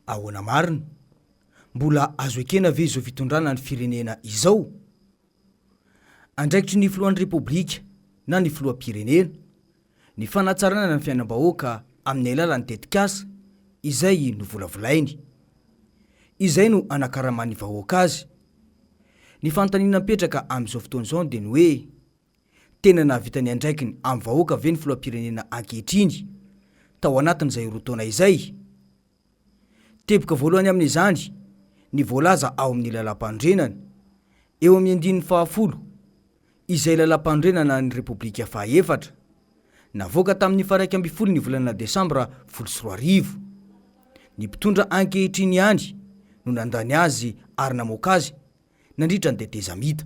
Ahoana Marina, mbola azo Hekena ve Izao Fitondrana ny firenena izao? Andraikitry ny filohan'ny repoblika na ny filoham-pirenena, ny fanatsarana ny fiainam-bahoaka amin'ny alalan'ny tetikasa izay no volavolainy. Izay no anakaramany vahoaka azy. Ny fanontaniana mipetraka amin'izao fotoan'izao dia ny hoe tena nahavitany andraikiny amin'ny vahoaka ve ny filoham-pirenena ankehitriny tao anatin'izay roa taona izay. Teboka voalohany amin'izany ny voalaza ao amin'ny lalam-pandrenana eo amin'ny andininy fahafolo izay lalam-pandrenana ny repoblika fahaefatra navoaka tamin'ny faraika amby folo ny volana Desambra 2024. Ny mpitondra ankehitriny ihany no nandany azy ary namoaka azy nandritra ny tetezamita.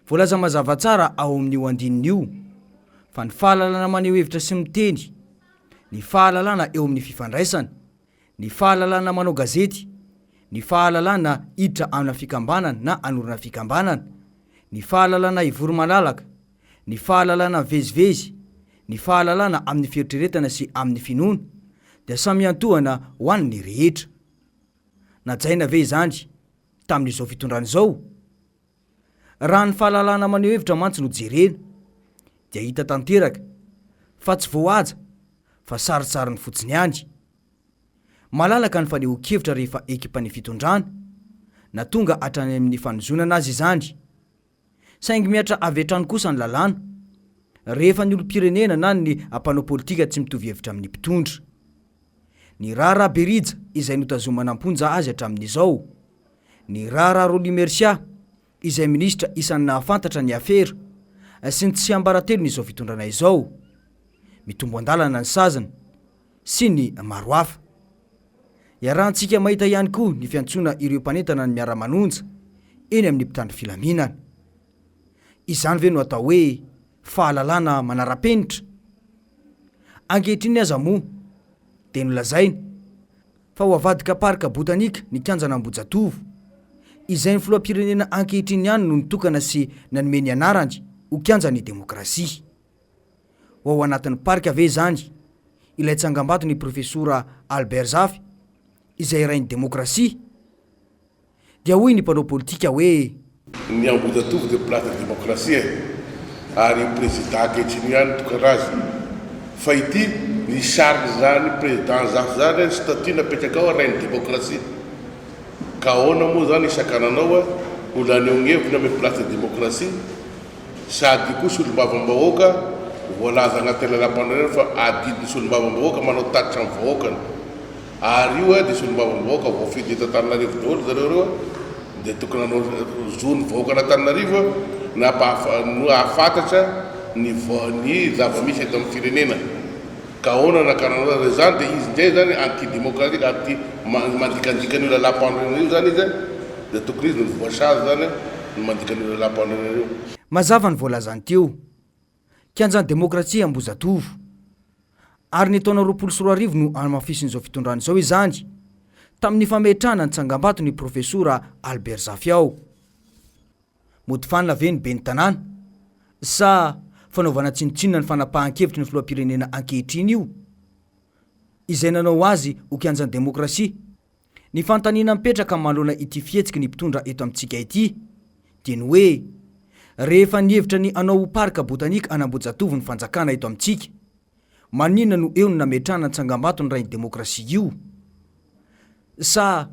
Voalaza mazava tsara ao amin'io andininy io fa ny fahalalana maneho hevitra sy miteny, ny fahalalana eo amin'ny fifandraisana, ny fahalalana manao gazety, ny fahalalana hiditra amina fikambanana na anorina fikambanana, ny fahalalana ivory malalaka, ny fahalalana vezivezy, ny fahalalana amin'ny fieritreretana sy amin'ny finoana dia samy antohana ho an'ny rehetra. Najaina ve izany tamin'izao fitondrana izao? Raha ny fahalalana maneho hevitra mantsy no jerena dia hita tanteraka fa tsy voahaja fa saritsariny fotsiny ihany. Malalaka ny fanehoan-kevitra rehefa ekipan'ny fitondrana na tonga hatrany amin'ny fanozonana azy izany. Saingy miatra avy hatrany kosa ny lalàna rehefa ny olom-pirenena na ny ampanao politika tsy mitovy hevitra amin'ny mpitondra. Ny rara berija izay notazomana amponja azy hatramin'izao, ny rara Roli Mercia izay minisitra isan'ny nahafantatra ny afera sy ny tsy ambaratelo n'izao fitondrana izao, mitombo andalana ny sazana sy ny maro hafa. Iarahantsika mahita ihany koa ny fiantsoana ireo mpanentana ny miara-manonja eny amin'ny mpitandro filaminana. Izany ve no atao hoe fahalalana manara-penitra? Ankehitriny aza moa dia nolazaina fa ho avadika parka botanika ny kianjana Ambojatovo izay ny filoham-pirenena ankehitriny ihany no nitokana sy nanome ny anarany ho kianjan'ny demokrasia. Ho ao anatin'ny parka ve izany ilay tsangam-bato ny profesora Izao izay rain'ny demokrasia? Dia hoy ny mpanao politika hoe ny Ambojatovo dia place de demokrasia ary président ankehitriny ihany tokana azy. Fa ity ny charge zany président zafy zany statut napetraka ao rain'ny demokrasia. Ka ahoana moa zany isan-kananao mbola anehognevina ame place de demokrasia sady koa solombavambahoaka voalaza agnatin'ny lalam-pandrenana fa adidiny solombavambahoaka manao tatitra amin'ny vahoakany. Ary io dia solombavambahoaka voafidy eto Antananarivo daholo zareo reo dia tokony hanao zony vahoaka an'Antananarivo no ahafantatra ny zava-misy eto amin'ny firenena. Ka ahoana nakananao zany dia izy ndray zany antidémocratique anti mandikandikany io lalam-pandrenana io zany izy dia tokony izy no voasazy zany no mandikany io lalam-pandrenana io. mazava ny voalazany teo kianjan'ny demokrasia Ambojatovo ary ny taona 2024 no amafisin'izao fitondrana izao izany tamin'ny fametrahana ny tsangam-bato ny profesora Izao. Mody fanina ve ny ben'ny tanàna sa fanaovana tsinotsinona ny fanapahan-kevitry ny filoham-pirenena ankehitriny io izay nanao azy ho kianjan'ny demokrasia? Ny fanontaniana mipetraka manoloana ity fihetsiky ny mpitondra eto amintsika ity dia ny hoe rehefa nihevitra ny anao ho parka botanika any Ambojatovo ny fanjakana eto amintsika, maninona no eo no nametrahana ny tsangam-bato ny rain'ny demokrasia io? Sa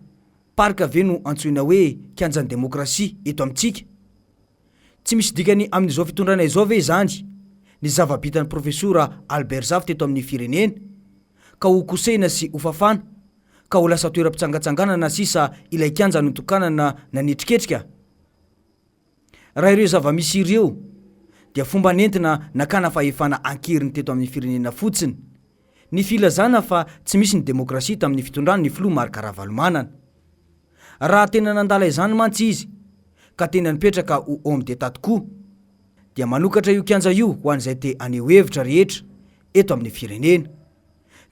parka ve no antsoina hoe kianjan'ny demokrasia eto amintsika? Tsy misy dikany amin'izao fitondrana izao ve izany ny zava-bitan'ny profesora Izao teto amin'ny firenena ka ho kosehina sy ho fafana ka ho lasa toeram-pitsangatsanganana sisa ilay kianja notokanana nanitriketrika? Raha ireo zava-misy ireo dia fomba nentina nakana fahefana ankeriny teto amin'ny firenena fotsiny, ny filazana fa tsy misy ny demokrasia tamin'ny fitondrana ny filoha Marikaravalmanana. Raha tena nandala izany mantsy izy ka tena nipetraka ho homme d'état tokoa dia manokatra io kianja io ho an'izay te aneho hevitra rehetra eto amin'ny firenena.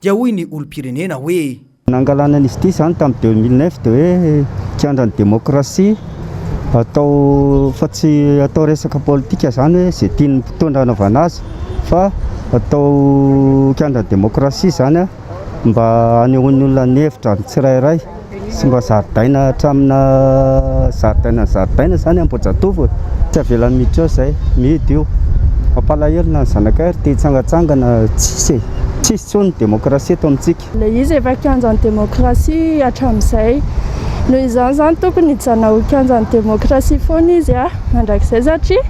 Dia hoy ny olom-pirenena hoe nangalana izy ity zany tamin'ny 2009 dia hoe kianjan'ny demokrasia atao fa tsy atao resaka politika zany hoe zay tian'ny mpitondra anaovana azy fa atao kianjan'ny demokrasia zany mba anehoan'ny olona ny hevitra ny tsirairay sy mba zaridaina hatramina zaridaina zany Ambohijatovo tsy avela miditra eo zay midy io mampalahelo na ny zanakary te hitsangatsangana tsisy tsony demokrasia eto amintsika. Ilay izy efa kianjan'ny demokrasia hatramin'izay noho izany zany tokony hijana ho kianjan'ny demokrasia foana izy mandrakizay satria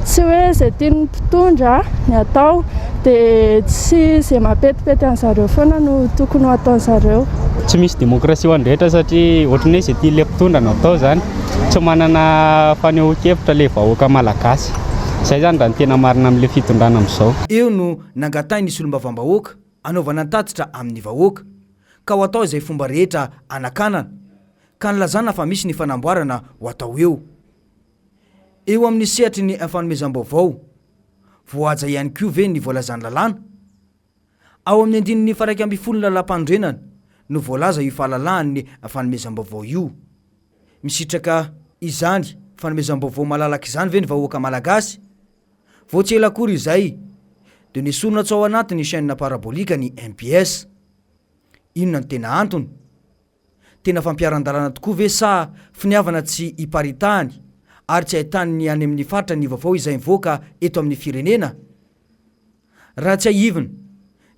tsy hoe izay tian'ny mpitondra ny atao dia tsy izay mampetipety an'zareo foana no tokony ho ataon'zareo. Tsy misy demokrasia ho an'ny rehetra satria ohatrany hoe izay tian'ilay mpitondra no atao zany tsy manana fanehoan-kevitra ilay vahoaka malagasy. Izay zany raha ny tena marina amin'ilay fitondrana amin'izao. Eo no nangatahiny nisy olom-bavam-bahoaka anaovana tatitra amin'ny vahoaka ka ho atao izay fomba rehetra anakanana ka nilazana fa misy ny fanamboarana ho atao eo. Eo amin'ny sehatry ny fanomezam-baovao voahaja ihany koa ve ny voalazany lalàna ao amin'ny andininy faraika amby folo lalam-pandrenana no voalaza io fahalalan'ny fanomezam-baovao io. Misitraka izany fanomezam-baovao malalaka izany ve ny vahoaka malagasy vao tsy ela akory izay dia nisorona tsao anatin'ny chaîne parabolika ny MPS. Inona ny tena antony? Tena fampiaran-dalàna tokoa ve sa finiavana tsy hiparitahany ary tsy ahitany any amin'ny faritra ny vaovao izay mivoaka eto amin'ny firenena? Raha tsy ahivina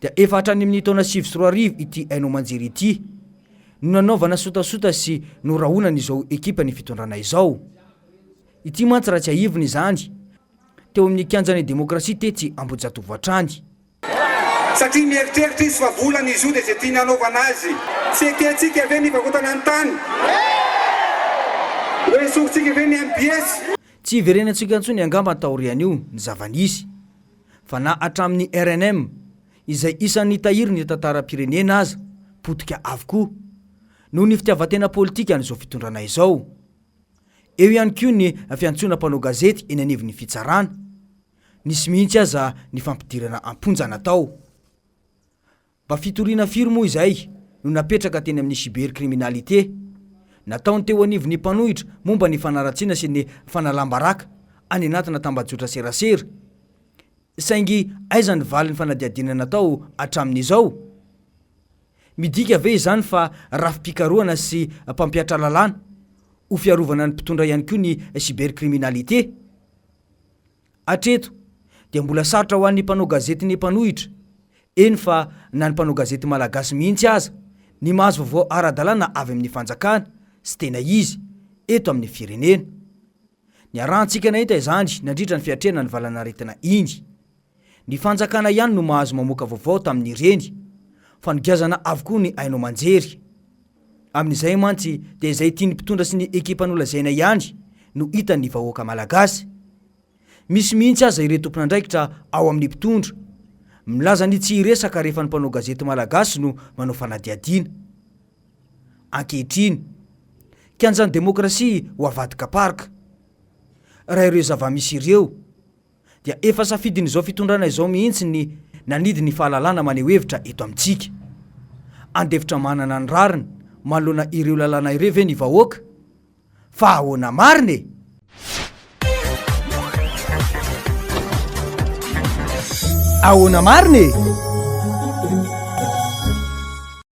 dia efa hatrany amin'ny taona 2024 ity haino manjery ity no nanaovana sotasota sy norahonana izao ekipa ny fitondrana izao. Ity mantsy raha tsy ahivina izany teo amin'ny kianjan'ny demokrasia tetsy Ambohijatovo hatrany. Satria mieritreritra izy fa volana izy io dia izay tiana anaovana azy. Tsy ekentsika ave ny vakotana ny tany. Hoe sorintsika ave ny MPS. Tsy iverenantsika antsony angamba ny taorian'io ny zavanisy fa na hatramin'ny RNM izay isan'ny tahiry ny tantaram-pirenena aza potika avokoa noho ny fitiavan-tena politika an'izao fitondrana izao. Eo ihany koa ny fiantsona mpanao gazety eny anivon'ny fitsarana. Nisy mihitsy aza ny fampidirana amponjana tao. Mba fitoriana firy moa izay no napetraka teny amin'ny cybercriminalité. Nataony teo anivon'ny mpanohitra momba ny fanaratsiana sy ny fanalambaraka any anatina tambajotra serasera. Saingy aiza ny valin'ny fanadiadinana tao hatramin'izao? Midika ve izany fa rafi-pikarohana sy mpampiatra lalàna ho fiarovana ny mpitondra ihany koa ny cybercriminalité? Hatreto dia mbola sarotra ho an'ny mpanao gazety ny mpanohitra, eny fa na ny mpanao gazety malagasy mihitsy aza ny mahazo vaovao ara-dalàna avy amin'ny fanjakana sy tena izy eto amin'ny firenena. Ny arahantsika nahita izany nandritra ny fiatrena ny valanaretina iny. Ny fanjakana ihany no mahazo mamoaka vaovao tamin'ireny fa nogazana avokoa ny haino manjery. Amin'izay mantsy dia izay tiany mpitondra sy ny ekipan'olazaina ihany no hita ny vahoaka malagasy. Misy mihitsy aza ireo tompon'andraikitra ao amin'ny mpitondra milaza ny tsy hiresaka rehefa ny mpanao gazety malagasy no manao fanadiadiana. Ankehitriny kianjan'ny demokrasia ho avadika parika. Raha ireo zava-misy ireo dia efa safidin'izao fitondrana izao mihitsy ny nanidy ny fahalalana maneho hevitra eto amintsika. Andefitra manana ny rariny manoloana ireo lalàna ireo ve ny vahoaka? Fa ahoana marina e! Ahoana marina e!